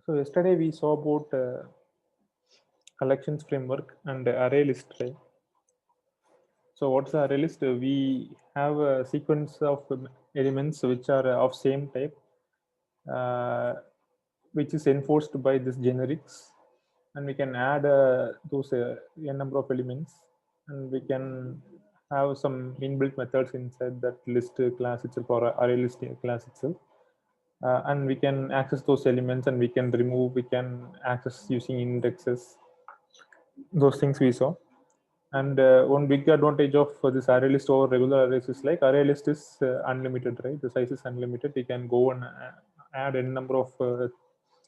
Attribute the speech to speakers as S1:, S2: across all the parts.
S1: So yesterday we saw about collections framework and array list, right? So what's the array list? We have a sequence of elements which are of same type, uh, which is enforced by this generics, and we can add those n number of elements, and we can have some inbuilt methods inside that list class itself or array list class itself. And we can access those elements, and we can remove, we can access using indexes, those things we saw. And one big advantage of this array list over regular arrays is like array list is unlimited, right? The size is unlimited. You can go and add any number of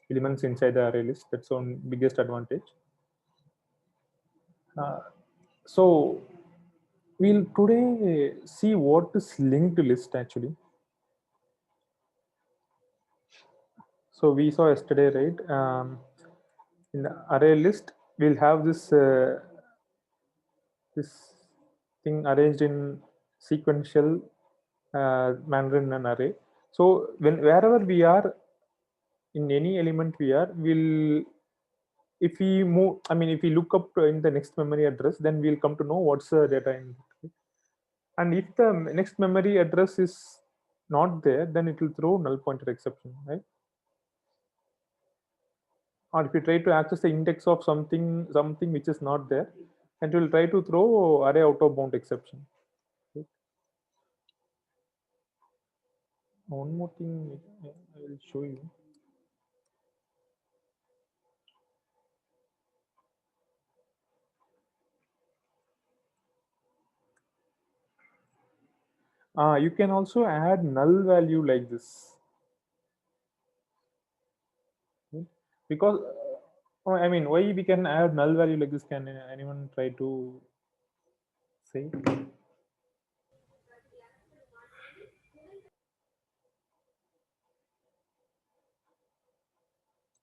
S1: elements inside the array list. That's one biggest advantage. Uh, so we'll today see what is linked list actually. So we saw yesterday, right? In the array list, we'll have this thing arranged in sequential manner in an array. So wherever we are in any element we are, will if we move, I mean, if we look up in the next memory address, then we'll come to know what's the data in it. And if the next memory address is not there, then it will throw null pointer exception, right? Or if you try to access the index of something which is not there, and it will try to throw array out of bound exception. Right? One more thing I will show you. You can also add null value like this. Okay? Because I mean, why we can add null value like this? Can anyone try to say? Can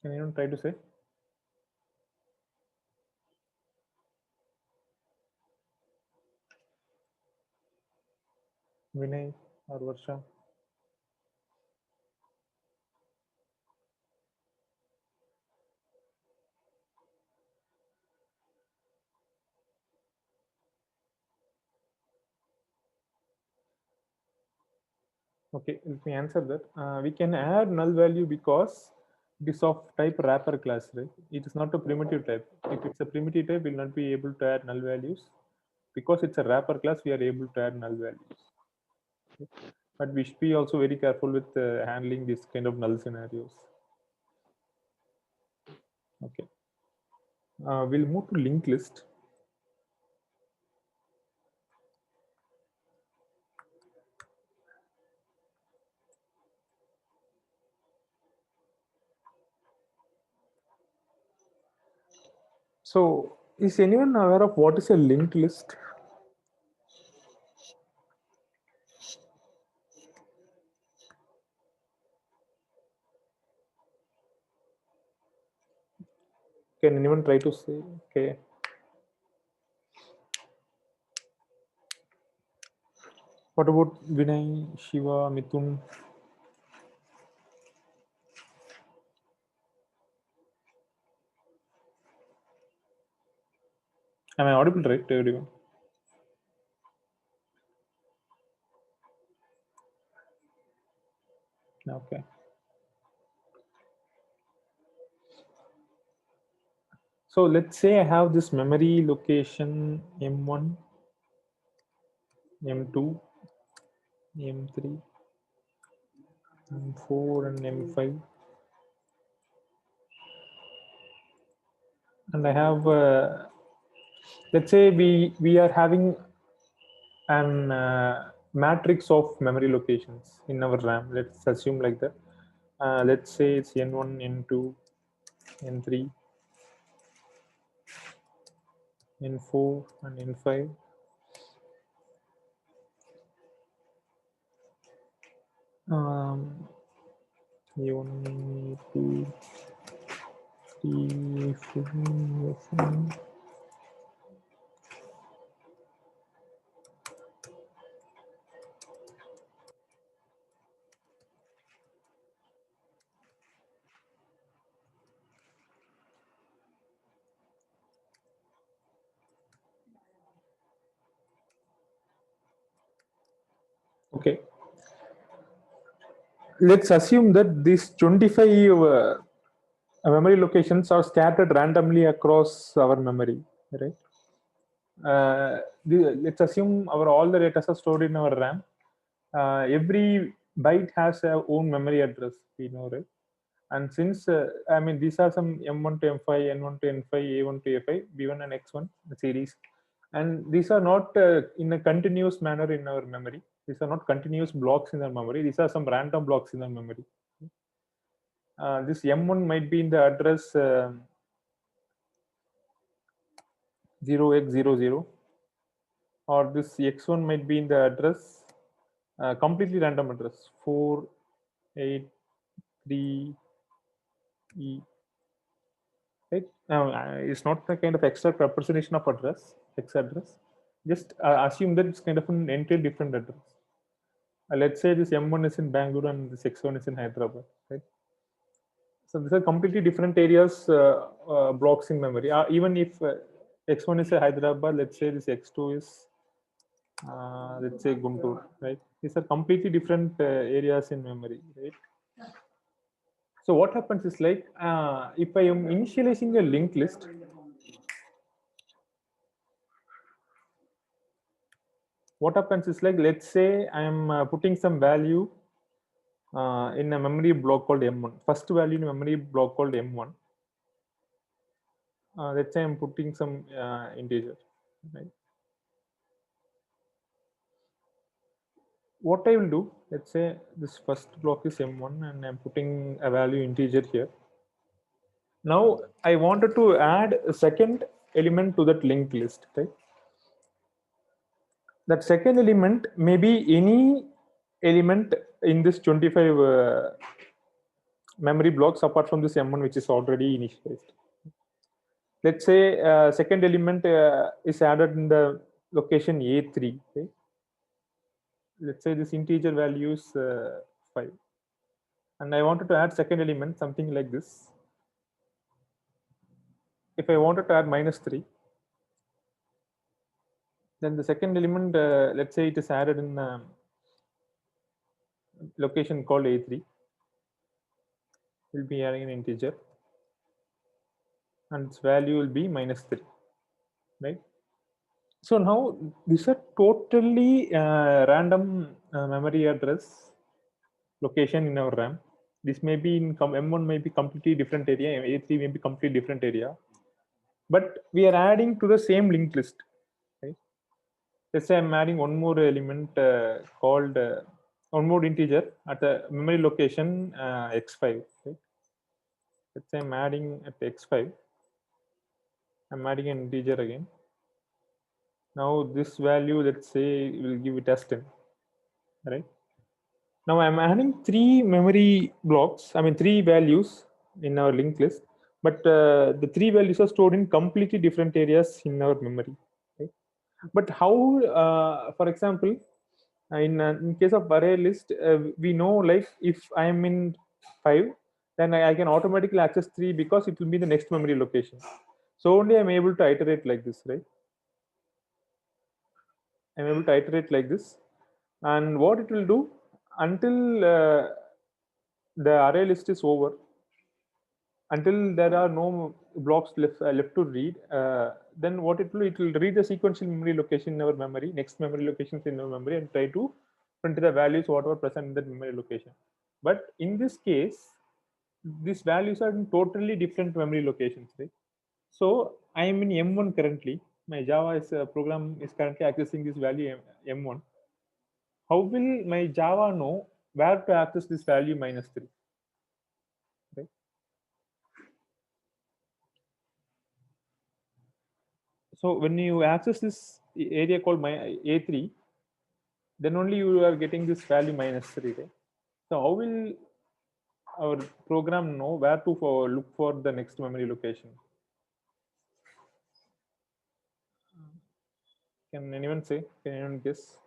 S1: anyone try to say? Vinay or Varsha? Okay, let me answer that. We can add null value because it is of type wrapper class, right? It is not a primitive type. If it's a primitive type, we'll not be able to add null values. Because it's a wrapper class, we are able to add null values. Okay? But we should be also very careful with handling this kind of null scenarios. Okay, we'll move to linked list. So, is anyone aware of what is a linked list? Can anyone try to say? Okay. What about Vinay, Shiva, Mithun? Am I audible, right, to everyone? Okay. So let's say I have this memory location M1, M2, M3, M4, and M5, and I have let's say we are having an matrix of memory locations in our RAM. Let's assume like that. Let's say it's N1, N2, N3, N4, and N5. A1, A2, 3, 4, 5. Okay. Let's assume that these 25 memory locations are scattered randomly across our memory, right? Let's assume our all the data are stored in our RAM. Every byte has a own memory address, we know, right? And since I mean these are some M1 to M5, N1 to N5, A1 to A5, B1 and X1 series, and these are not in a continuous manner in our memory. These are not continuous blocks in our memory. These are some random blocks in our memory. This M1 might be in the address 0x00, or this X1 might be in the address completely random address 483E. Right? It's not a kind of extra representation of address, X address. Just assume that it's kind of an entirely different address. Let's say this M1 is in Bangalore and this X1 is in Hyderabad, right? So these are completely different areas, blocks in memory. Even if X1 is a Hyderabad, let's say this X2 is, let's say Guntur, right? These are completely different areas in memory, right? So what happens is like, if I am initializing a linked list, what happens is like, let's say I am putting some value in a memory block called M1. First value in a memory block called M1. Let's say I'm putting some integer, right? What I will do, let's say this first block is M1 and I'm putting a value integer here. Now I wanted to add a second element to that linked list, right? That second element may be any element in this 25 memory blocks apart from this M1 which is already initialized. Let's say second element is added in the location A3. Okay? Let's say this integer value is 5. And I wanted to add second element, something like this. If I wanted to add -3, then the second element, let's say it is added in location called A3. We'll be adding an integer. And its value will be -3, right? So now these are totally random memory address location in our RAM. This may be in M1 may be completely different area, A3 may be completely different area, but we are adding to the same linked list. Right? Let's say I'm adding one more element called one more integer at the memory location X5. Right? Let's say I'm adding at X5. I'm adding an integer again. Now this value, let's say, we'll give it as 10, right? Now I'm adding 3 memory blocks, I mean 3 values in our linked list, but the 3 values are stored in completely different areas in our memory. Okay? But how, for example, in case of array list, we know like if I'm in 5, then I can automatically access 3 because it will be the next memory location. So only I'm able to iterate like this, right? I'm able to iterate like this. And what it will do until the array list is over, until there are no blocks left to read, then what it will read the sequential memory location in our memory, next memory locations in our memory, and try to print the values whatever present in that memory location. But in this case, these values are in totally different memory locations, right? So I am in M1 currently. My Java program is currently accessing this value M1. How will my Java know where to access this value -3? Right? So when you access this area called my A3, then only you are getting this value -3. Right? So how will our program know where to look for the next memory location? Can anyone say? Can anyone guess?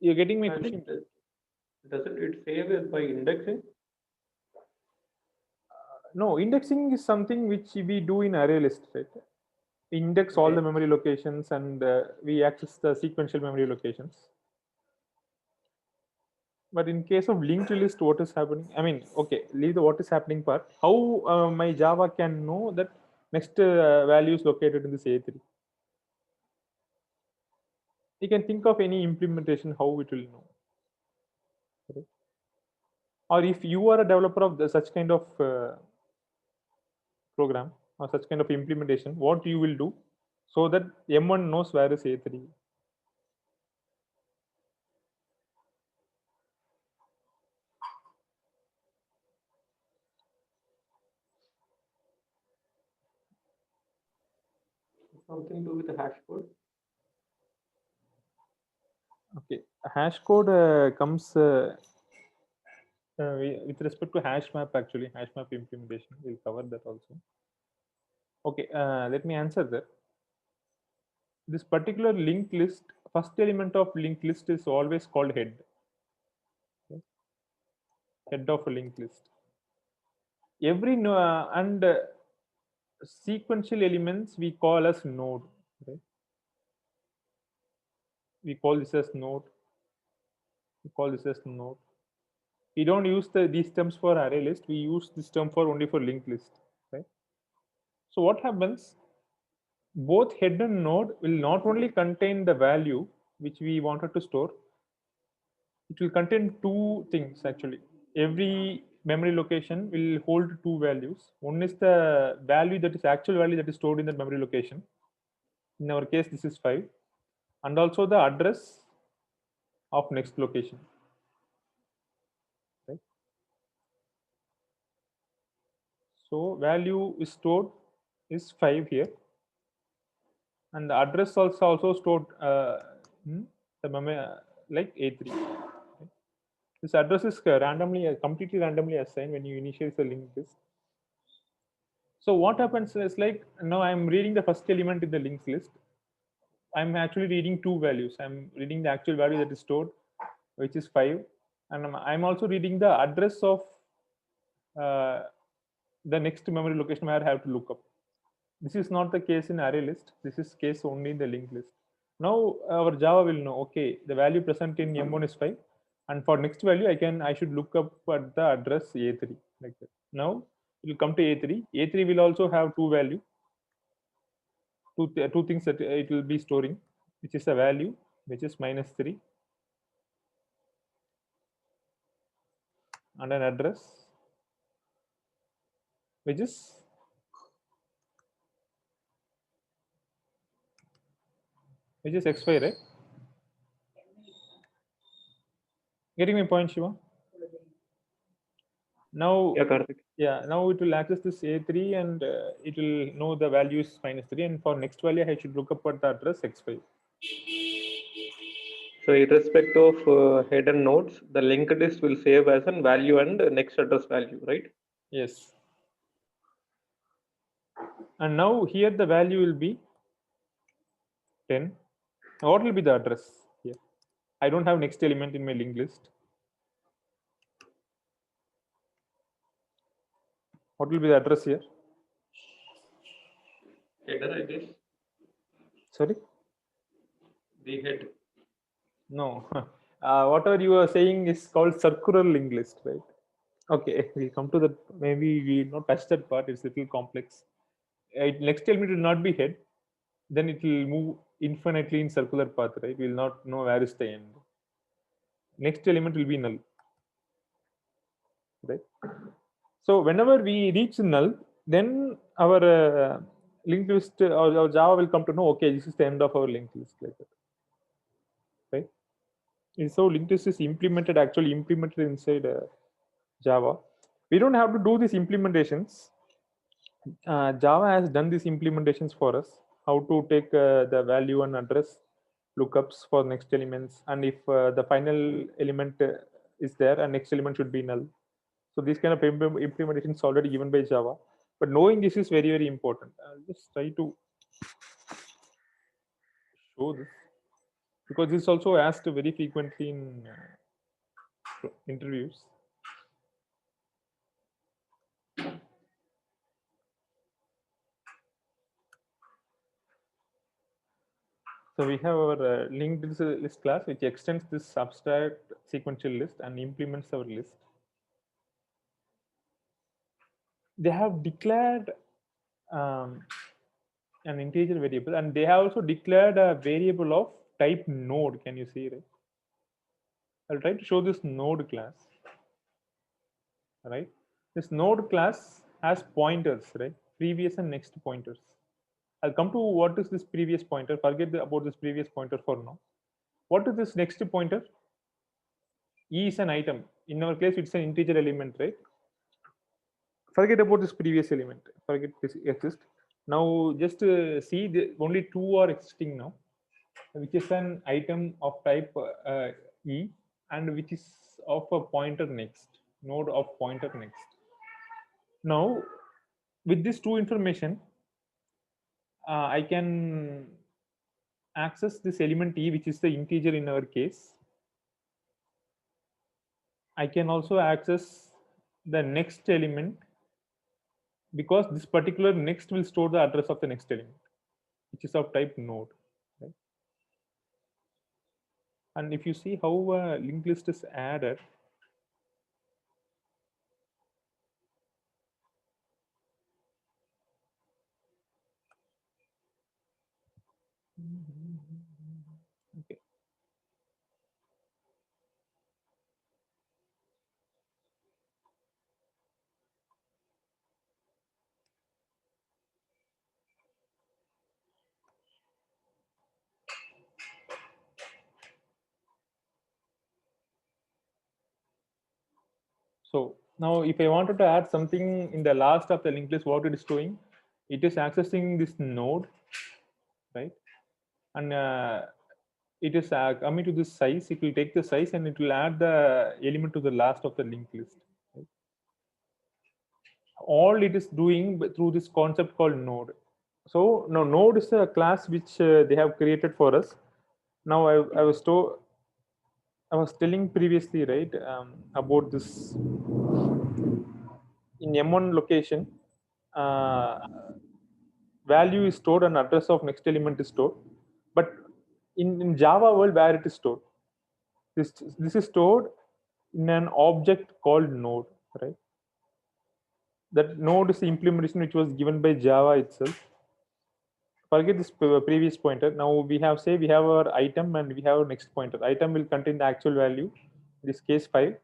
S1: You're getting my question?
S2: Doesn't it save it by indexing?
S1: No, indexing is something which we do in array list, right? Index all the memory locations and we access the sequential memory locations. But in case of linked list, what is happening? I mean, okay, leave the what is happening part. How my Java can know that next value is located in this A3? You can think of any implementation how it will know. Okay. Or if you are a developer of such kind of program or such kind of implementation, what you will do so that M1 knows where is A3.
S2: Something to do with the hash code.
S1: Okay, hash code comes with respect to hash map. Actually, hash map implementation, we'll cover that also. Okay, let me answer that. This particular linked list, first element of linked list is always called head. Okay. Head of a linked list. Every and sequential elements we call as node. Right? We call this as node. We call this as node. We don't use these terms for array list. We use this term for only for linked list. Right? So what happens? Both head and node will not only contain the value which we wanted to store, it will contain two things actually. Every memory location will hold two values. One is the value that is actual value that is stored in the memory location. In our case, this is 5. And also the address of next location. Right? So value is stored is 5 here. And the address also stored in the memory like A3. Right? This address is completely randomly assigned when you initialize the linked list. So what happens is like now I'm reading the first element in the links list. I'm actually reading two values. I'm reading the actual value that is stored, which is 5, and I'm also reading the address of uh, the next memory location where I have to look up. This is not the case in array list. This is case only in the linked list. Now our Java will know, okay, the value present in M1 is 5, and for next value I should look up at the address A3 like that. Now it will come to A3. A3 will also have two value, two things that it will be storing, which is a value which is -3 and an address which is x5, right? Getting my point, Shiva? Now,
S2: Yeah, Karthik.
S1: yeah, now it will access this A3 and it will know the value is -3, and for next value I should look up at the address x5.
S2: So irrespective of head and nodes, the linked list will save as a value and next address value, right?
S1: Yes. And now here the value will be 10. Now what will be the address here? I don't have next element in my linked list. What will be the address here?
S2: Header, I guess.
S1: Sorry?
S2: The head.
S1: No. Whatever you are saying is called circular linked list, right? Okay, we come to that. Maybe we not touch that part. It's a little complex. Next element will not be head. Then it will move infinitely in circular path, right? We will not know where is the end. Next element will be null, right? So whenever we reach null, then our linked list or our Java will come to know, okay, this is the end of our linked list, like that, right? So linked list is actually implemented inside Java. We don't have to do these implementations. Java has done these implementations for us. How to take the value and address lookups for next elements, and if the final element is there, and next element should be null. So these kind of implementations already given by Java. But knowing this is very, very important. I'll just try to show this because this is also asked very frequently in interviews. So we have our linked list class which extends this abstract sequential list and implements our list. They have declared an integer variable, and they have also declared a variable of type node. Can you see, right? I'll try to show this node class. Right, this node class has pointers, right? Previous and next pointers. I'll come to what is this previous pointer. Forget about this previous pointer for now. What is this next pointer? E is an item. In our case, it's an integer element, right? Forget about this previous element. Forget this exists. Now just see only two are existing now, which is an item of type E, and which is of a pointer next, node of pointer next. Now with this two information, I can access this element E, which is the integer in our case. I can also access the next element, because this particular next will store the address of the next element, which is of type node. Right? And if you see how a linked list is added, okay. So now if I wanted to add something in the last of the linked list, what it is doing, it is accessing this node, right? And it is coming to this size. It will take the size and it will add the element to the last of the linked list. Right? All it is doing through this concept called node. So now node is a class which they have created for us. Now I was telling previously, right, about this. In M1 location, value is stored and address of next element is stored. But in Java world, where it is stored, this is stored in an object called node, right? That node is the implementation which was given by Java itself. Forget this previous pointer. Now we have our item and we have our next pointer. Item will contain the actual value, in this case 5,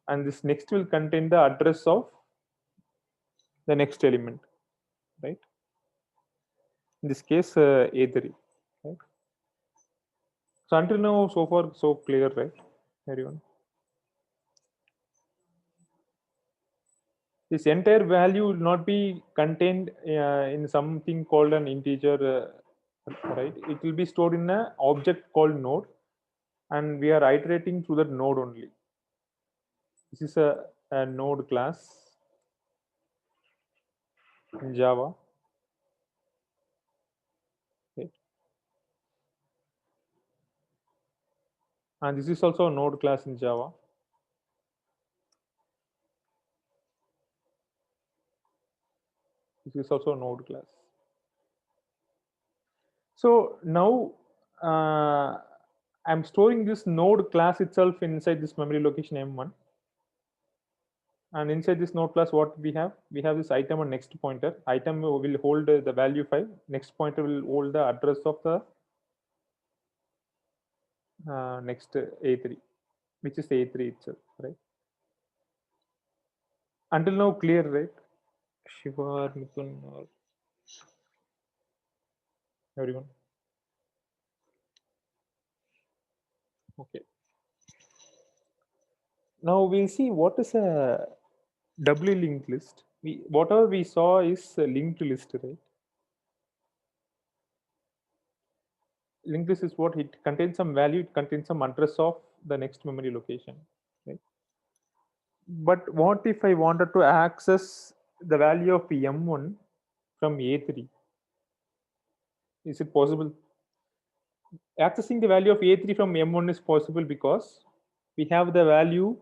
S1: and this next will contain the address of the next element, right? In this case, A3. Right? So until now, so far, so clear, right, everyone? This entire value will not be contained in something called an integer, right? It will be stored in an object called node, and we are iterating through that node only. This is a node class in Java. Okay. And this is also a node class in Java. This is also a node class. So now I'm storing this node class itself inside this memory location M1. And inside this node class, what we have this item and next pointer. Item will hold the value 5. Next pointer will hold the address of the next A3, which is A3 itself, right? Until now, clear, right? Shiva or Mithun or everyone? Okay. Now we'll see what is a doubly linked list. Whatever we saw is a linked list, right? Linked list is what it contains some value, it contains some address of the next memory location, right? But what if I wanted to access the value of M1 from A3? Is it possible? Accessing the value of A3 from M1 is possible because we have the value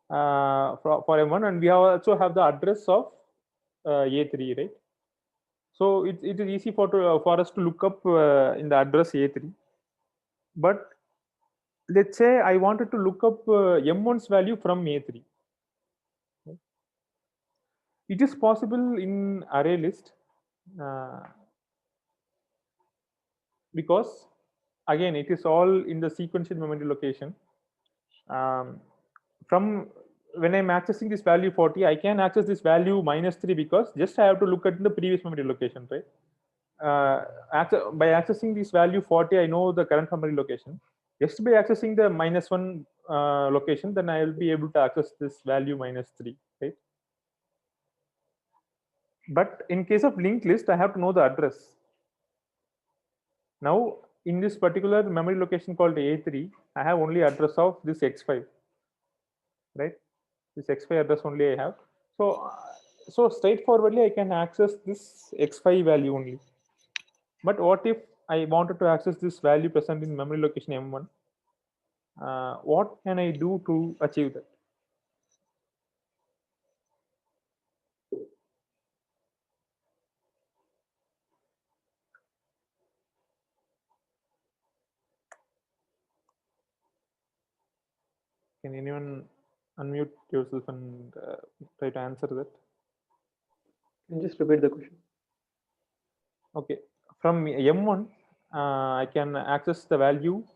S1: for M1, and we also have the address of A3, right? So it is easy for us to look up in the address A3. But let's say I wanted to look up M1's value from A3. It is possible in array list because again it is all in the sequential memory location. From when I'm accessing this value 40, I can access this value -3 because just I have to look at the previous memory location, right? By accessing this value 40, I know the current memory location. Just by accessing the -1 location, then I will be able to access this value -3, right? But in case of linked list, I have to know the address. Now, in this particular memory location called A3, I have only address of this X5, right? This X5 address only I have. So straightforwardly, I can access this X5 value only. But what if I wanted to access this value present in memory location M1? What can I do to achieve that? Can anyone unmute yourself and try to answer that?
S2: Can you just repeat the question?
S1: Okay, from M1, I can access the value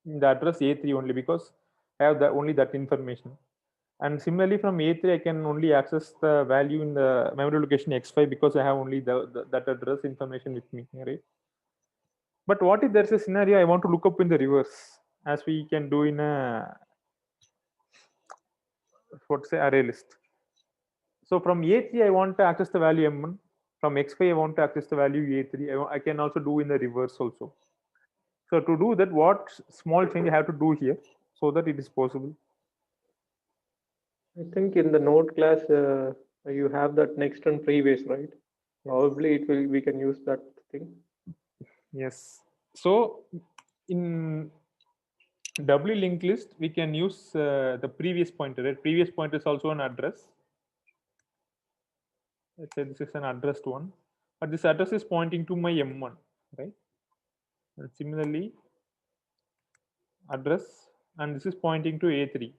S1: in the address A3 only because I have only that information. And similarly, from A3, I can only access the value in the memory location X5 because I have only that address information with me, right? But what if there's a scenario I want to look up in the reverse, as we can do in a what say array list? So from A3, I want to access the value M1. From X5, I want to access the value A3. I can also do in the reverse also. So to do that, what small change I have to do here so that it is possible?
S2: I think in the node class, you have that next and previous, right? Yes. Probably we can use that thing.
S1: Yes. So in doubly linked list, we can use the previous pointer. Right? Previous pointer is also an address. Let's say this is an addressed one, but this address is pointing to my M1, right? And similarly, address, and this is pointing to A3.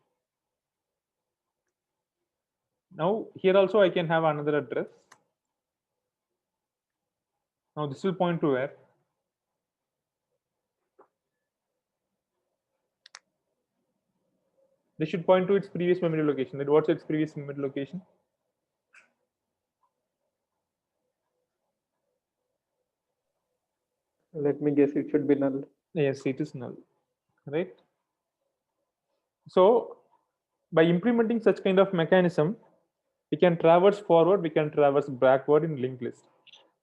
S1: Now here also I can have another address. Now this will point to where? This should point to its previous memory location. Right? What's its previous memory location?
S2: Let me guess, it should be null.
S1: Yes, it is null, right? So by implementing such kind of mechanism, we can traverse forward, we can traverse backward in linked list.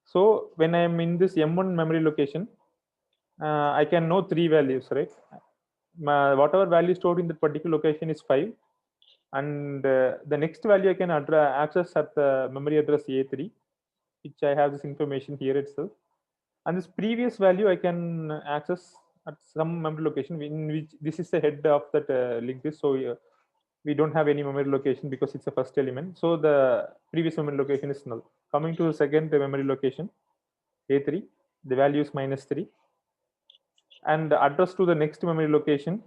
S1: So when I am in this M1 memory location, I can know 3 values, right? Whatever value stored in that particular location is 5, and the next value I can access at the memory address A3, which I have this information here itself, and this previous value I can access at some memory location in which this is the head of that linked list. So we don't have any memory location because it's the first element. So the previous memory location is null. Coming to the second memory location, A3, the value is -3. And the address to the next memory location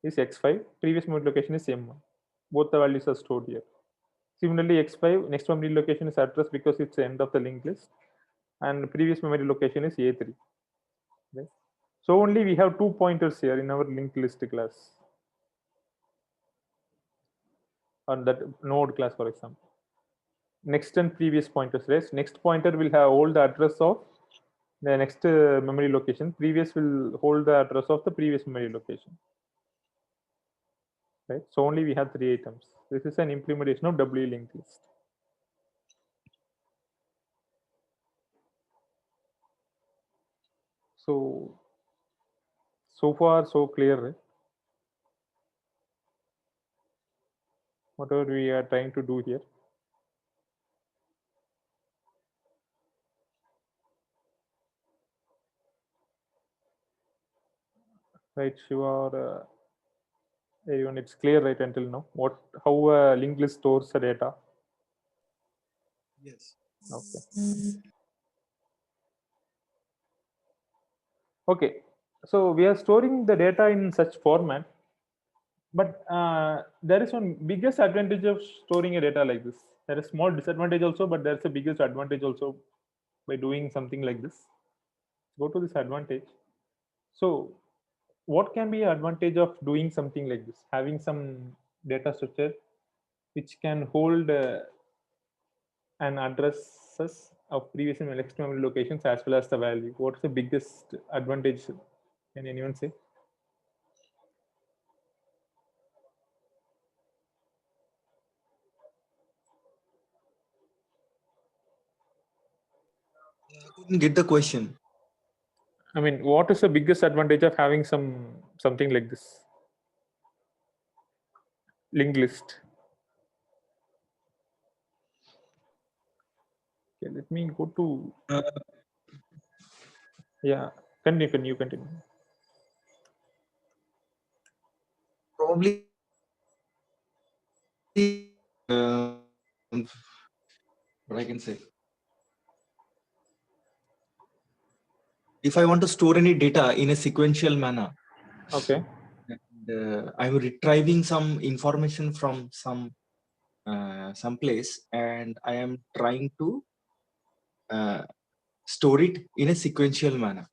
S1: is X5. Previous memory location is M1. Both the values are stored here. Similarly, X5, next memory location is address because it's the end of the linked list. And previous memory location is A3. Okay. So only we have 2 pointers here in our linked list class. On that node class, for example. Next and previous pointers, right? Next pointer will have all the address of the next memory location. Previous will hold the address of the previous memory location. Right? So only we have 3 items. This is an implementation of doubly linked list. So far so clear, right? Whatever we are trying to do here. Right, Shiva or everyone, it's clear right until now how a linked list stores the data.
S3: Yes.
S1: Okay. Okay. So we are storing the data in such format, but there is one biggest advantage of storing a data like this. There is small disadvantage also, but there's a biggest advantage also by doing something like this. Go to this advantage. So what can be an advantage of doing something like this? Having some data structure which can hold and addresses of previous and next memory locations as well as the value. What's the biggest advantage? Can anyone say?
S3: I couldn't get the question.
S1: I mean, what is the biggest advantage of having something like this? Linked list. Okay, let me go to yeah. Continue.
S3: Probably what I can say. If I want to store any data in a sequential manner,
S1: Okay.
S3: and I'm retrieving some information from some place, and I am trying to store it in a sequential manner.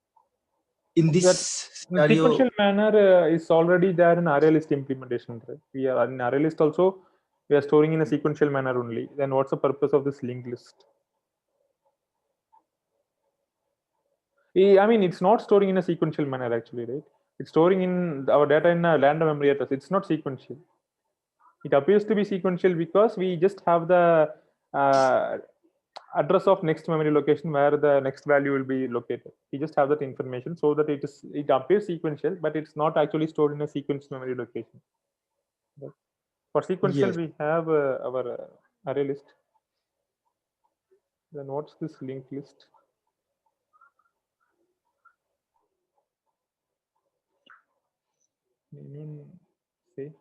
S3: In this
S1: In
S3: scenario,
S1: sequential manner is already there in array list implementation, right? We are in array list also. We are storing in a sequential manner only. Then what's the purpose of this linked list? I mean, it's not storing in a sequential manner actually, right? It's storing in our data in a random memory address. It's not sequential. It appears to be sequential because we just have the address of next memory location where the next value will be located. We just have that information so that it appears sequential, but it's not actually stored in a sequence memory location. Right? For sequential,
S3: yes,
S1: we have our array list. Then what's this linked list? Anyone say?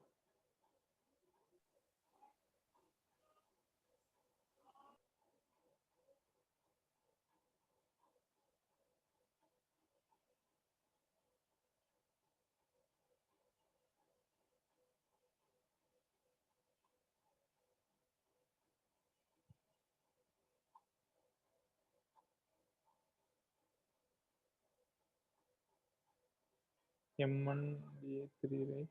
S1: M1, A3, right?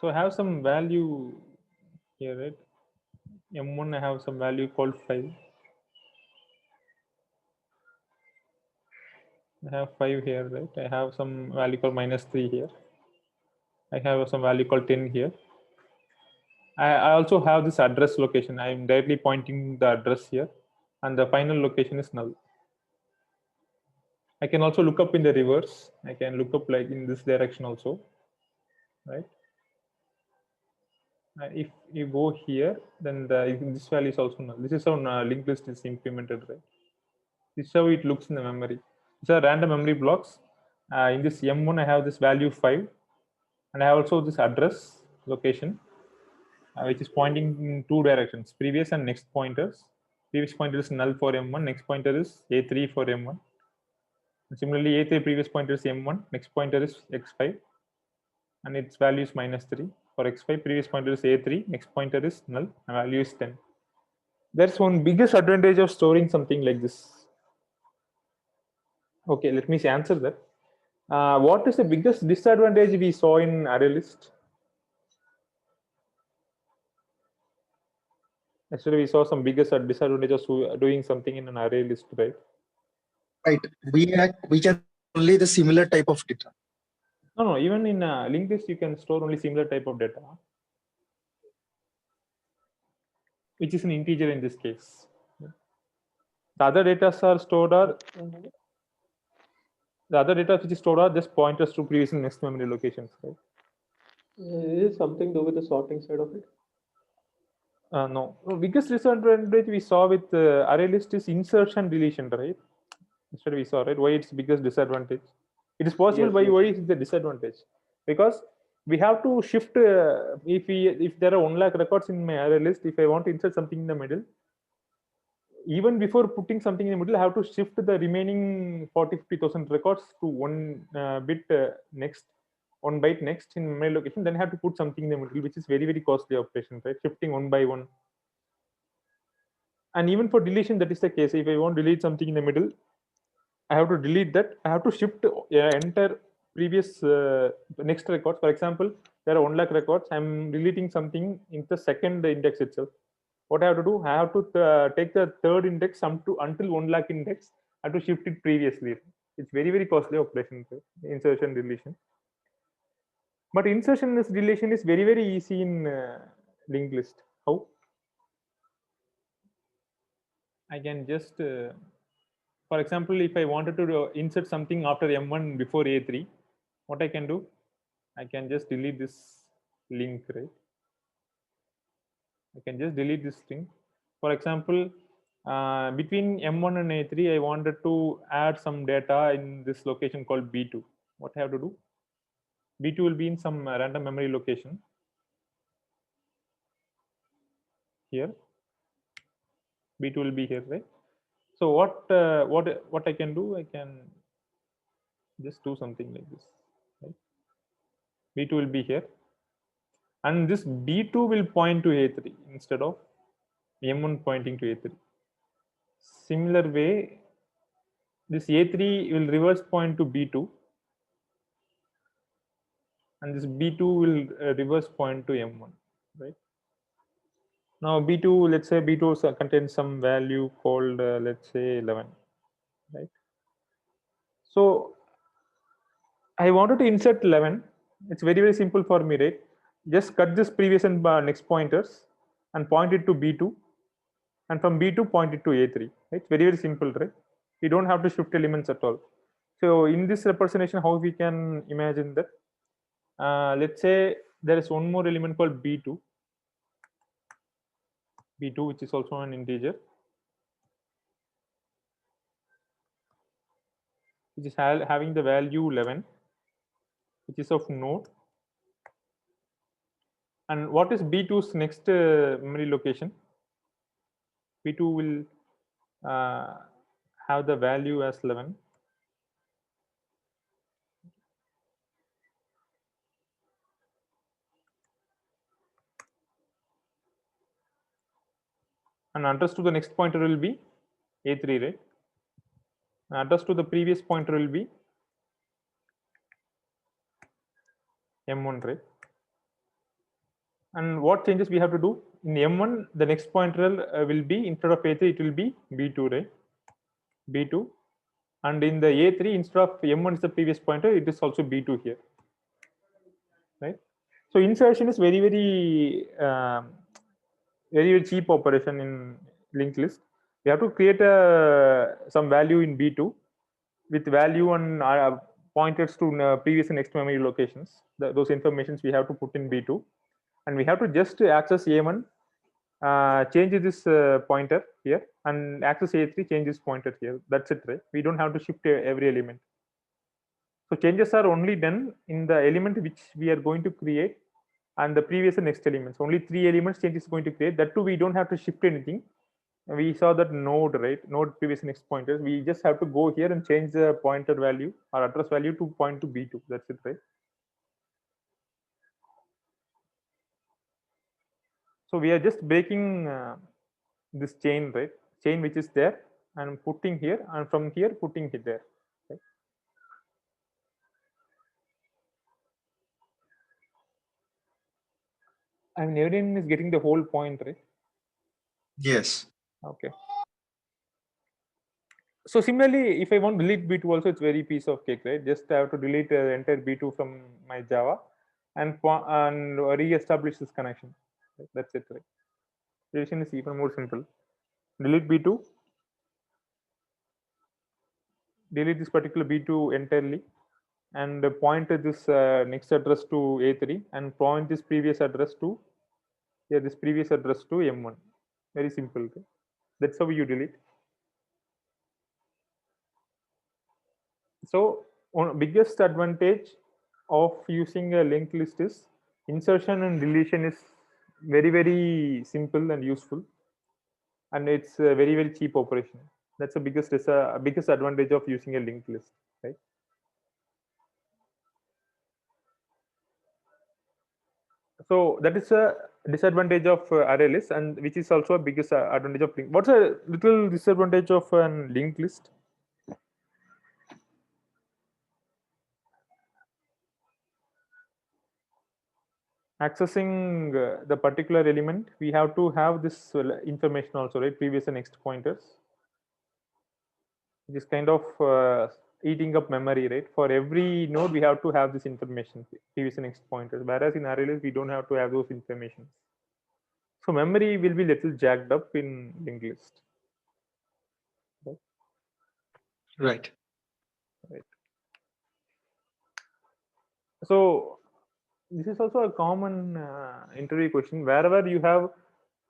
S1: So I have some value here, right? M1, I have some value called 5. I have 5 here, right? I have some value called -3 here. I have some value called 10 here. I also have this address location. I'm directly pointing the address here, and the final location is null. I can also look up in the reverse. I can look up like in this direction also, right? If you go here, then this value is also null. This is how linked list is implemented, right? This is how it looks in the memory. These are random memory blocks. In this M1, I have this value 5, and I have also this address location, which is pointing in two directions: previous and next pointers. Previous pointer is null for M1, next pointer is A3 for M1. And similarly, A3 previous pointer is M1, next pointer is X5, and its value is -3. For X5, previous pointer is A3, next pointer is null, and value is 10. There's one biggest advantage of storing something like this. Okay, let me answer that. What is the biggest disadvantage we saw in array list? Actually, we saw some biggest disadvantages of doing something in an array list, right?
S3: right. We can only the similar type of data.
S1: No. Even in linked list, you can store only similar type of data, which is an integer in this case. The other data are stored are the other data which is stored are just pointers to previous and next memory locations, right?
S2: Is it something to do with the sorting side of it?
S1: No. Biggest disadvantage we saw with array list is insertion deletion, right? Instead we saw, right? Why it's biggest disadvantage? It is possible.
S2: Yes,
S1: By
S2: yes.
S1: why is the disadvantage? Because we have to shift. If there are 1 lakh records in my array list, if I want to insert something in the middle, even before putting something in the middle, I have to shift the remaining 40,000-50,000 records to one bit next, one byte next in memory location. Then I have to put something in the middle, which is very costly operation, right? Shifting one by one. And even for deletion, that is the case. If I want to delete something in the middle, I have to delete that. I have to shift entire previous next records. For example, there are 1 lakh records. I'm deleting something in the second index itself. What I have to do? I have to take the third index until 1 lakh index. I have to shift it previously. It's very costly operation, insertion deletion. But insertion deletion is very easy in linked list. How? I can just, for example, if I wanted to insert something after M1 before A3, what I can do? I can just delete this link, right? I can just delete this string. For example, between M1 and A3, I wanted to add some data in this location called B2. What I have to do? B2 will be in some random memory location here. B2 will be here, right? So what I can do? I can just do something like this, right? B2 will be here, and this B2 will point to A3 instead of M1 pointing to A3. Similar way, this A3 will reverse point to B2, and this B2 will reverse point to M1, right? Now B2, let's say B2 contains some value called let's say 11, right? So I wanted to insert 11. It's very simple for me, right? Just cut this previous and next pointers and point it to B2, and from B2 point it to A3. It's very simple, right? You don't have to shift elements at all. So in this representation, how we can imagine that? Let's say there is one more element called B2, which is also an integer, which is having the value 11, which is of node. And what is B2's next memory location? B2 will have the value as 11. And address to the next pointer will be A3, right? And address to the previous pointer will be M1, right? And what changes we have to do? In M1, the next pointer will be, instead of A3, it will be B2, right? B2. And in the A3, instead of M1 is the previous pointer, it is also B2 here, right? So insertion is very cheap operation in linked list. We have to create some value in B2 with value and pointers to previous and next memory locations. Those informations we have to put in B2, and we have to just access A1, change this pointer here, and access A3, change this pointer here. That's it, right? We don't have to shift every element. So changes are only done in the element which we are going to create and the previous and next elements. Only 3 elements changes going to create. That too, we don't have to shift anything. We saw that node, right? Node previous and next pointers. We just have to go here and change the pointer value or address value to point to B2. That's it, right? So we are just breaking this chain, right? Chain which is there, and putting here, and from here putting it there. Right? I mean, everyone is getting the whole point, right?
S3: Yes.
S1: Okay. So similarly, if I want to delete B2 also, it's very piece of cake, right? Just I have to delete the entire B2 from my Java and re-establish this connection. Right? That's it, right? Deletion is even more simple. Delete B2, delete this particular B2 entirely, and point this next address to A3 and point this previous address to this previous address to M1. Very simple. Okay? That's how you delete. So one biggest advantage of using a linked list is insertion and deletion is very simple and useful, and it's a very cheap operation. That's the biggest advantage of using a linked list, right? So that is a disadvantage of array list, and which is also a biggest advantage of link. What's a little disadvantage of a linked list? Accessing the particular element, we have to have this information also, right? Previous and next pointers. It is kind of eating up memory, right? For every node, we have to have this information, previous and next pointers. Whereas in array list, we don't have to have those information. So memory will be little jacked up in linked list.
S3: Right.
S1: So this is also a common interview question. Wherever you have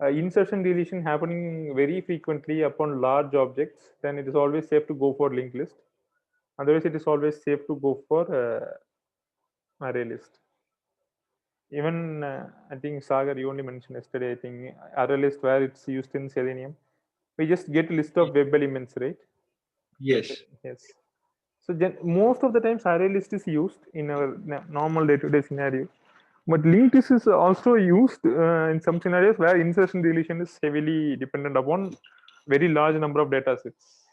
S1: insertion deletion happening very frequently upon large objects, then it is always safe to go for linked list. Otherwise, it is always safe to go for array list. Even I think Sagar, you only mentioned yesterday, I think array list where it's used in Selenium, we just get a list of web elements, right?
S3: Yes.
S1: Yes. So most of the times array list is used in our normal day-to-day scenario, but linked list is also used in some scenarios where insertion deletion is heavily dependent upon very large number of data sets.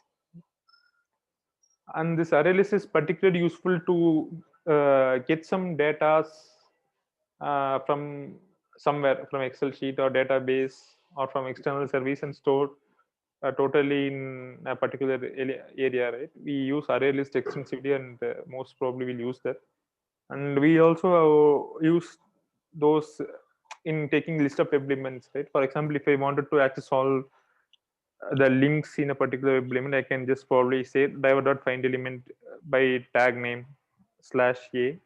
S1: And this array list is particularly useful to get some data from somewhere, from Excel sheet or database or from external service, and store totally in a particular area, right? We use array list extensively, and most probably will use that. And we also use those in taking list of web elements, right? For example, if I wanted to access all the links in a particular web element, I can just probably say diver.find element by tag name /a,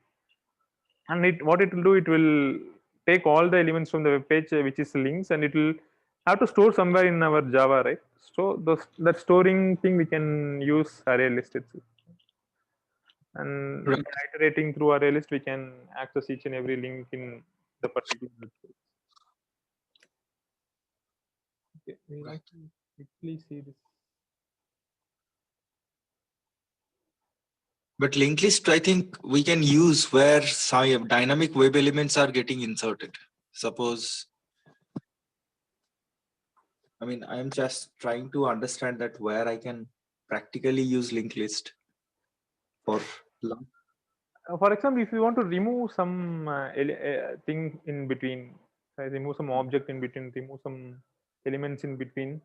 S1: and what it will do, it will take all the elements from the web page which is links, and it will have to store somewhere in our Java, right? So that storing thing we can use array list itself, and
S3: Right.
S1: by iterating through array list, we can access each and every link in the particular web page. Okay, we
S3: Right.
S1: quickly see this.
S3: But linked list, I think we can use where some dynamic web elements are getting inserted. Suppose, I mean, I'm just trying to understand that where I can practically use linked list for
S1: For example, if you want to remove some thing in between, remove some object in between, remove some elements in between,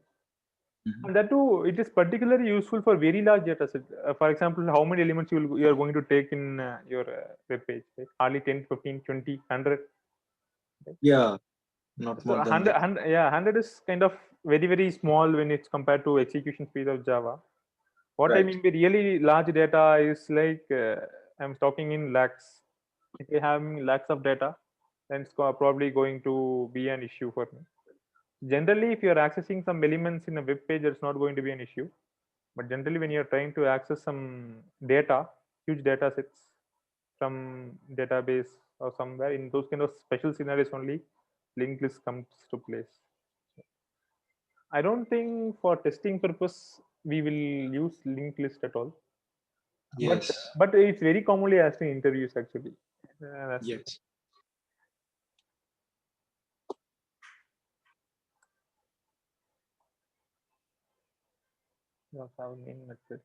S3: Mhm.
S1: and that too, it is particularly useful for very large data set. For example, how many elements you are going to take in your web page, right? Hardly 10, 15, 20, 100. Right?
S3: Yeah, not
S1: So
S3: more than that.
S1: 100 is kind of very small when it's compared to execution speed of Java. What I
S3: Right.
S1: mean by really large data is like I'm talking in lakhs. If you have lakhs of data, then it's probably going to be an issue for me. Generally, if you're accessing some elements in a web page, it's not going to be an issue. But generally, when you're trying to access some data, huge data sets from database or somewhere, in those kind of special scenarios only, linked list comes to place. I don't think for testing purpose we will use linked list at all.
S3: Yes.
S1: But it's very commonly asked in interviews actually.
S3: Yes.
S1: Of our main method.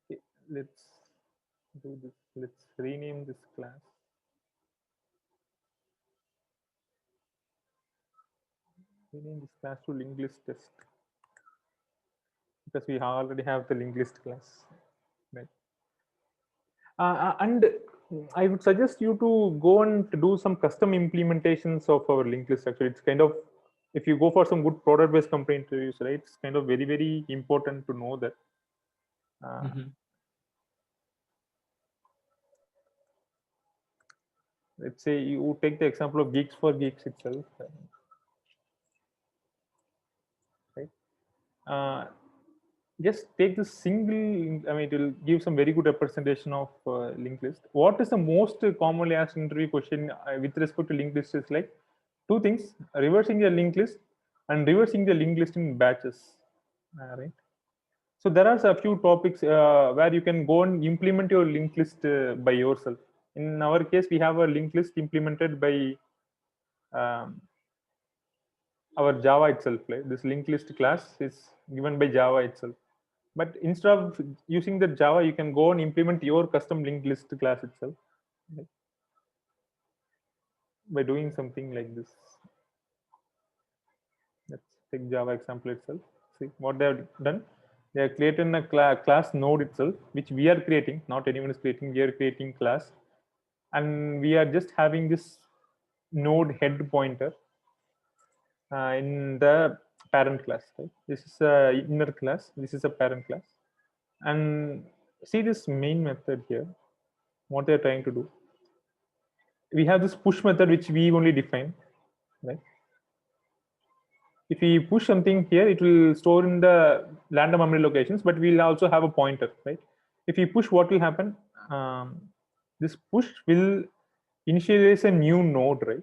S1: Okay, let's do this. Let's rename this class. Rename this class to linked list test because we already have the linked list class. Right. And I would suggest you to go and do some custom implementations of our linked list. Actually, it's kind of if you go for some good product-based company interviews, right, it's kind of very, very important to know that. Let's say you take the example of Geeks for Geeks itself, right? Just take this single, I mean, it will give some very good representation of linked list. What is the most commonly asked interview question with respect to linked list is like two things: reversing the linked list and reversing the linked list in batches, right? So there are a few topics where you can go and implement your linked list by yourself. In our case, we have a linked list implemented by our Java itself. Right? This linked list class is given by Java itself. But instead of using the Java, you can go and implement your custom linked list class itself, right? By doing something like this. Let's take Java example itself. See what they have done. They have created a class node itself, which we are creating, not anyone is creating. We are creating class, and we are just having this node head pointer in the parent class. Right? This is a inner class. This is a parent class, and see this main method here. What they are trying to do. We have this push method which we only define, right? If we push something here, it will store in the random memory locations, but we'll also have a pointer, right? If we push, what will happen? This push will initialize a new node, right?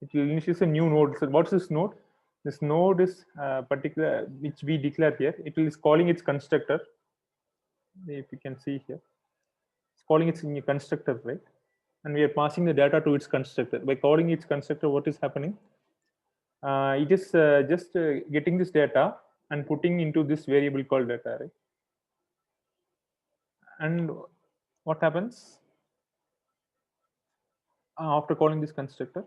S1: It will initialize a new node. So what's this node? This node is particular, which we declare here. It is calling its constructor. If you can see here, it's calling its constructor, right? And we are passing the data to its constructor. By calling its constructor, what is happening? It is just getting this data and putting into this variable called data, right? And what happens after calling this constructor?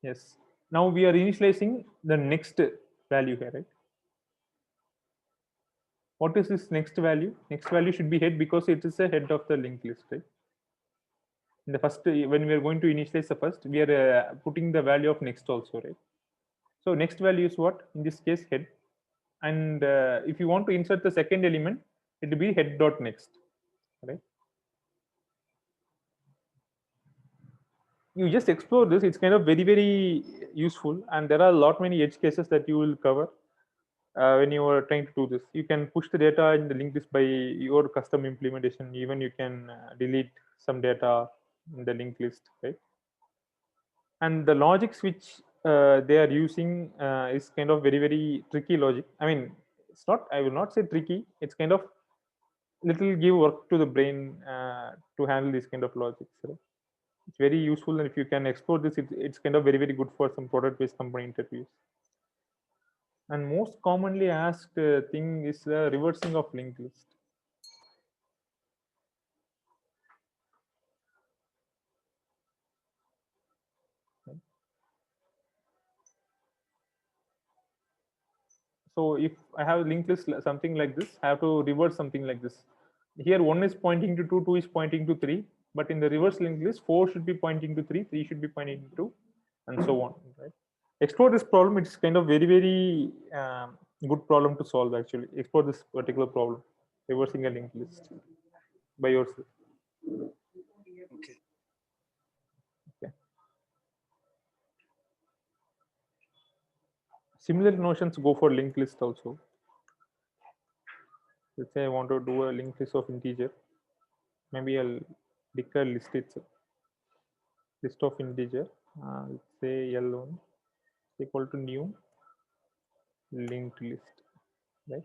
S1: Yes, now we are initializing the next value here, right? What is this next value? Next value should be head because it is a head of the linked list, right? In the first, when we are going to initialize the first, we are putting the value of next also, right? So next value is what? In this case, head. And if you want to insert the second element, it will be head dot next, right? You just explore this. It's kind of very, very useful, and there are a lot many edge cases that you will cover when you are trying to do this. You can push the data in the linked list by your custom implementation. Even you can delete some data in the linked list, right? And the logics which they are using is kind of very, very tricky logic. I mean, it's not, I will not say tricky. It's kind of little give work to the brain to handle this kind of logics, right? It's very useful, and if you can explore this, it's kind of very, very good for some product-based company interviews. And most commonly asked thing is the reversing of linked list. Okay. So if I have a linked list something like this, I have to reverse something like this. Here 1 is pointing to 2, 2 is pointing to 3, but in the reverse linked list, 4 should be pointing to 3, 3 should be pointing to 2, and so on, right? Explore this problem. It's kind of very, very good problem to solve, actually. Explore this particular problem, reversing a linked list by yourself.
S3: Okay.
S1: Okay. Similar notions go for linked list also. Let's say I want to do a linked list of integer. Maybe I'll declare list itself. List of integer. Let's say L1 equal to new linked list, right?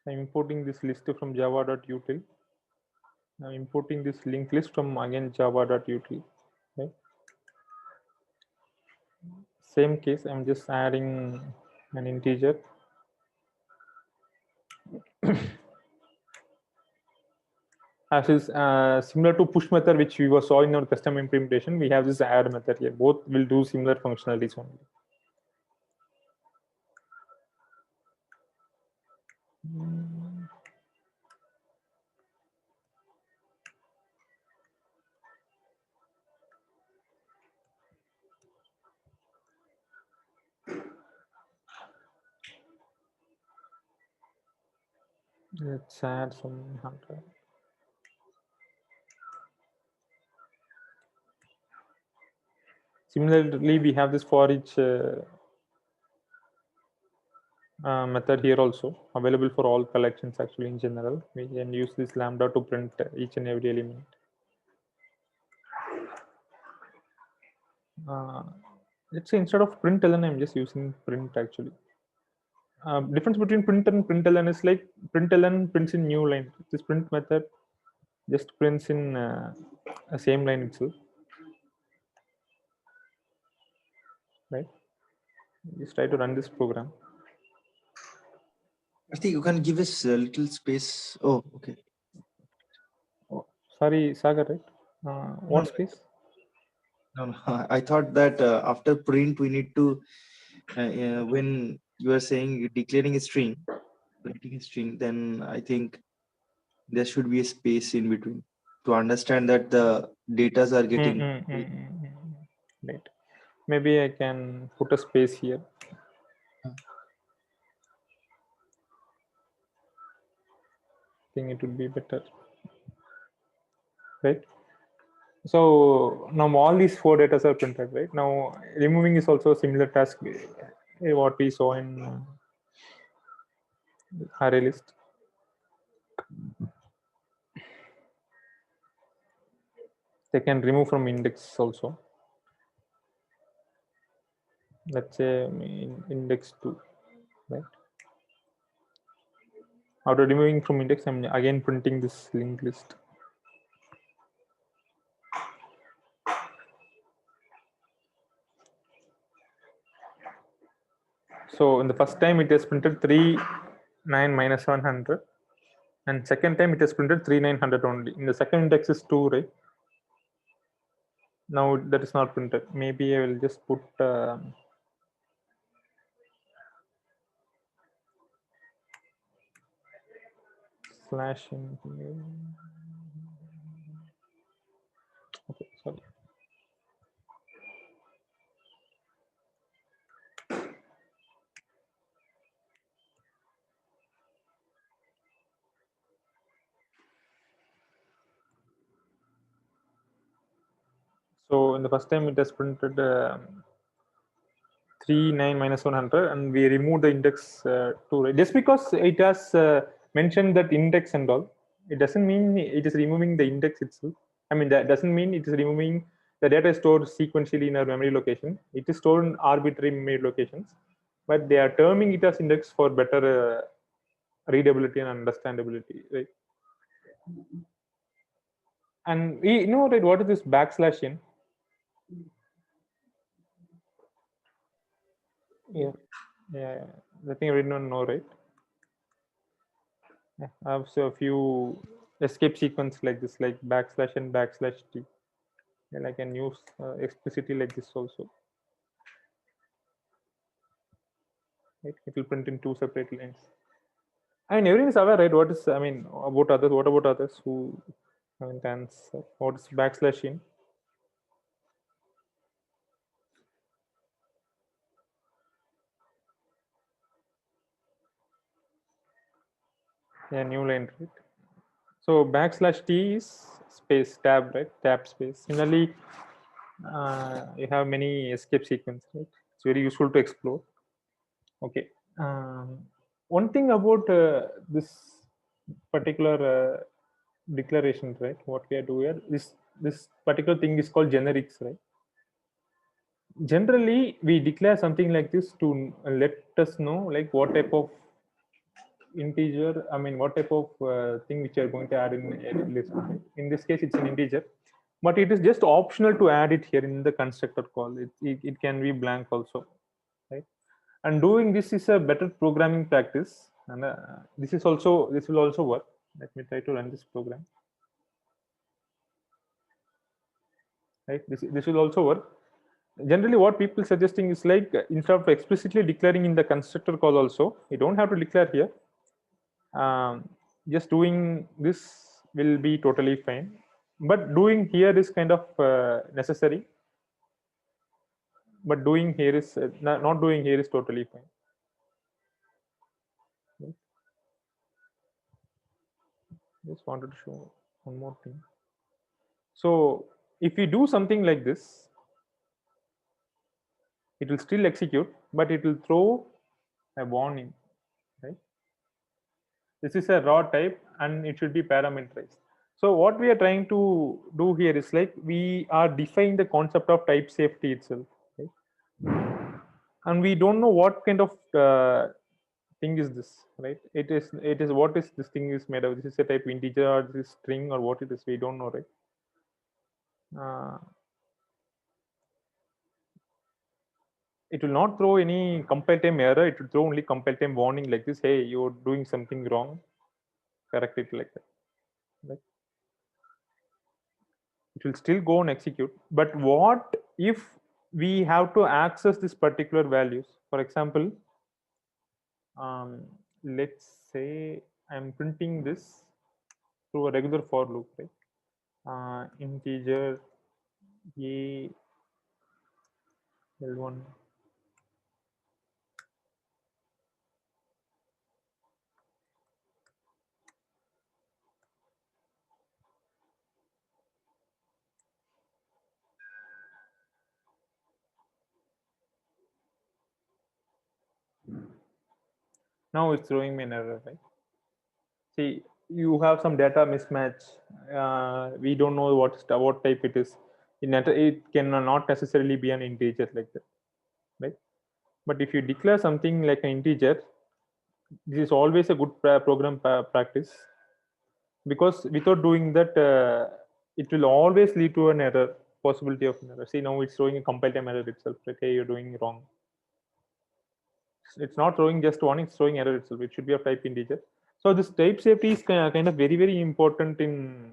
S1: I'm importing this list from java.util. I'm importing this linked list from again java.util, right? Same case, I'm just adding an integer. As is similar to push method, which we saw in our custom implementation, we have this add method here. Both will do similar functionalities only. Let's add some 100. Similarly, we have this for each method here also available for all collections. Actually, in general, we can use this lambda to print each and every element. Let's say instead of println, I'm just using print actually. Difference between print and println is like println prints in new line. This print method just prints in a same line itself, right? Just try to run this program.
S3: I think you can give us a little space. Oh, okay.
S1: Oh, sorry, Sagar, right? What
S3: No,
S1: space?
S3: no. I thought that after print we need to when you are saying you're declaring a string, printing a string, then I think there should be a space in between to understand that the datas are getting.
S1: Right. Maybe I can put a space here. I think it would be better, right? So now all these 4 data are printed, right? Now removing is also a similar task what we saw in array list. They can remove from index also. Let's say index 2, right? After removing from index, I'm again printing this linked list. So in the first time it has printed 39 minus 100, and second time it has printed 3900 only. In the second index is 2, right? Now that is not printed. Maybe I will just put slash in here. Okay, sorry. So in the first time it has printed 39 minus 100, and we remove the index 2, right? Just because it has mentioned that index and all, it doesn't mean it is removing the index itself. I mean, that doesn't mean it is removing the data is stored sequentially in our memory location. It is stored in arbitrary memory locations, but they are terming it as index for better readability and understandability, right? And we know, right, what is this backslash in? Yeah, I think everyone know, right? Yeah, I have a few escape sequence like this, like backslash and backslash t, and I can use explicitly like this also. Right? It will print in 2 separate lines. I mean, everyone is aware, right? What is, I mean, about others? What about others who haven't answered? What is backslash in? Yeah, new line, right? So backslash t is space tab, right? Tab space. Similarly, you have many escape sequence, right? It's very useful to explore. Okay. One thing about this particular declaration, right? What we are doing here, this particular thing is called generics, right? Generally, we declare something like this to let us know like what type of integer, I mean, what type of thing which you are going to add in a list. Right? In this case, it's an integer, but it is just optional to add it here in the constructor call. It can be blank also, right? And doing this is a better programming practice, and this will also work. Let me try to run this program, right? This will also work. Generally what people suggesting is like instead of explicitly declaring in the constructor call also, you don't have to declare here. Just doing this will be totally fine, but doing here is kind of necessary, but doing here is not doing here is totally fine. just wanted to show one more thing. So if we do something like this, it will still execute, but it will throw a warning, right? This is a raw type and it should be parameterized. So what we are trying to do here is like we are defining the concept of type safety itself, right? And we don't know what kind of thing is this, right? It is what is this thing is made of. This is a type integer or this is string or what it is. We don't know, right? It will not throw any compile time error. It will throw only compile time warning like this. Hey, you're doing something wrong. Correct it like that. Right? It will still go and execute. But what if we have to access this particular values? For example, let's say I'm printing this through a regular for loop, right? Integer a L1. Now it's throwing me an error, right? See, you have some data mismatch. We don't know what type it is. It cannot necessarily be an integer like that, right? But if you declare something like an integer, this is always a good program practice, because without doing that, it will always lead to an error, possibility of an error. See, now it's throwing a compile time error itself. Like, hey, you're doing wrong. It's not throwing just one, it's throwing error itself. It should be of type integer. So this type safety is kind of very, very important in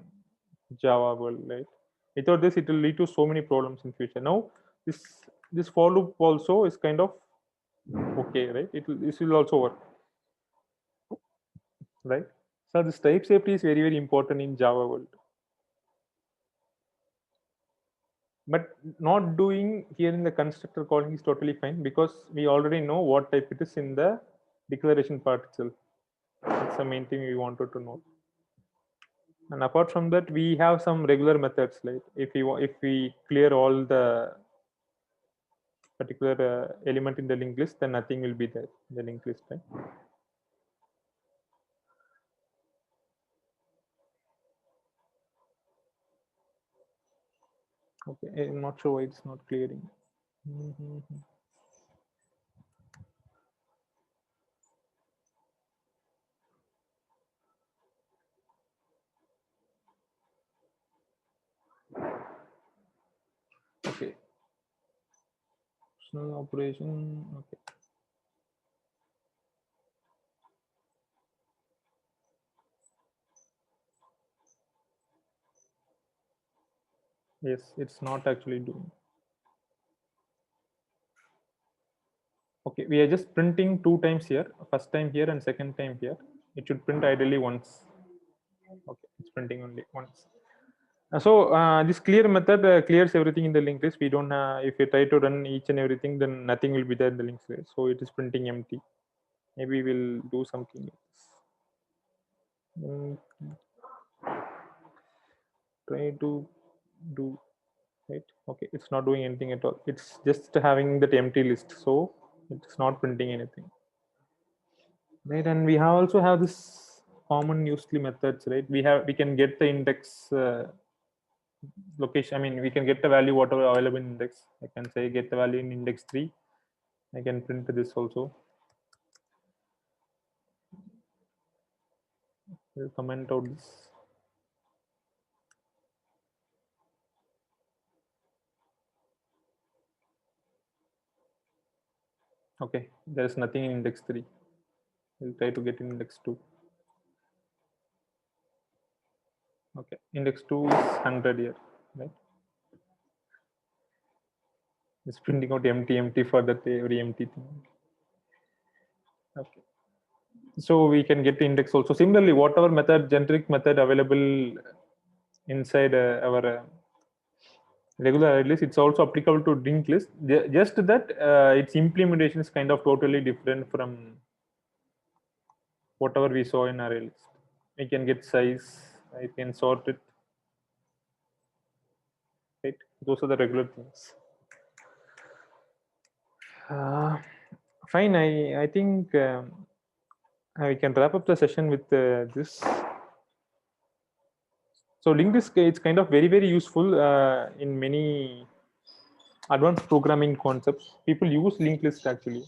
S1: Java world, right? Without this, it will lead to so many problems in future. Now, this for loop also is kind of okay, right? This will also work, right? So this type safety is very, very important in Java world. But not doing here in the constructor calling is totally fine, because we already know what type it is in the declaration part itself. That's the main thing we wanted to know. And apart from that, we have some regular methods, like if we clear all the particular element in the linked list, then nothing will be there in the linked list, right? Okay, I'm not sure why it's not clearing. Okay. Optional operation. Okay. Yes, it's not actually doing. Okay, we are just printing 2 times here. First time here and second time here. It should print ideally once. Okay, it's printing only once. So this clear method clears everything in the linked list. We don't if you try to run each and everything, then nothing will be there in the linked list. So it is printing empty. Maybe we'll do something else. Try to do, right? Okay, it's not doing anything at all. It's just having that empty list. So it's not printing anything. Right, and we also have this common usely methods, right? We can get the index location. I mean, we can get the value whatever available in index. I can say get the value in index 3. I can print this also. We'll comment out this. Okay, there's nothing in index 3. We'll try to get in index 2. Okay, index 2 is 100 here, right? It's printing out empty for that every empty thing. Okay, so we can get the index also. Similarly, whatever method, generic method available inside our regular array list, it's also applicable to linked list. Just that its implementation is kind of totally different from whatever we saw in array list. You can get size. You can sort it. Right. Those are the regular things. Fine. I think we can wrap up the session with this. So linked list, it's kind of very useful in many advanced programming concepts. People use linked list actually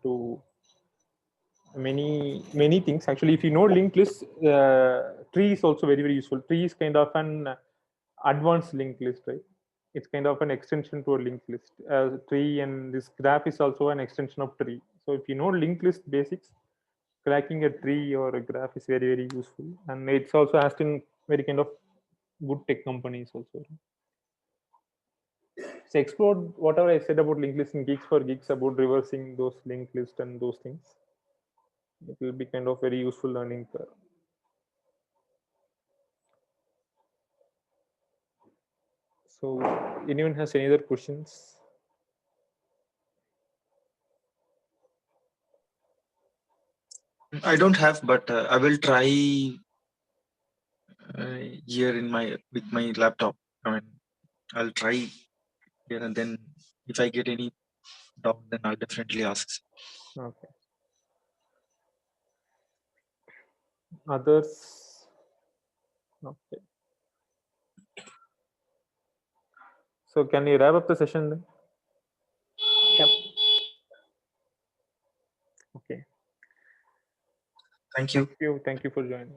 S1: to many things. Actually, if you know linked list, tree is also very useful. Tree is kind of an advanced linked list, right? It's kind of an extension to a linked list. Tree, and this graph is also an extension of tree. So if you know linked list basics, cracking a tree or a graph is very useful, and it's also asked in very kind of good tech companies also. So explore whatever I said about linked list in Geeks for Geeks about reversing those linked list and those things. It will be kind of very useful learning curve. So anyone has any other questions?
S3: I don't have, but I will try here with my laptop. I mean, I'll try here, and then if I get any doubt, then I'll definitely ask.
S1: Okay. Others? Okay. So can you wrap up the session then?
S2: Yep.
S1: Okay.
S3: Thank you.
S1: Thank you for joining.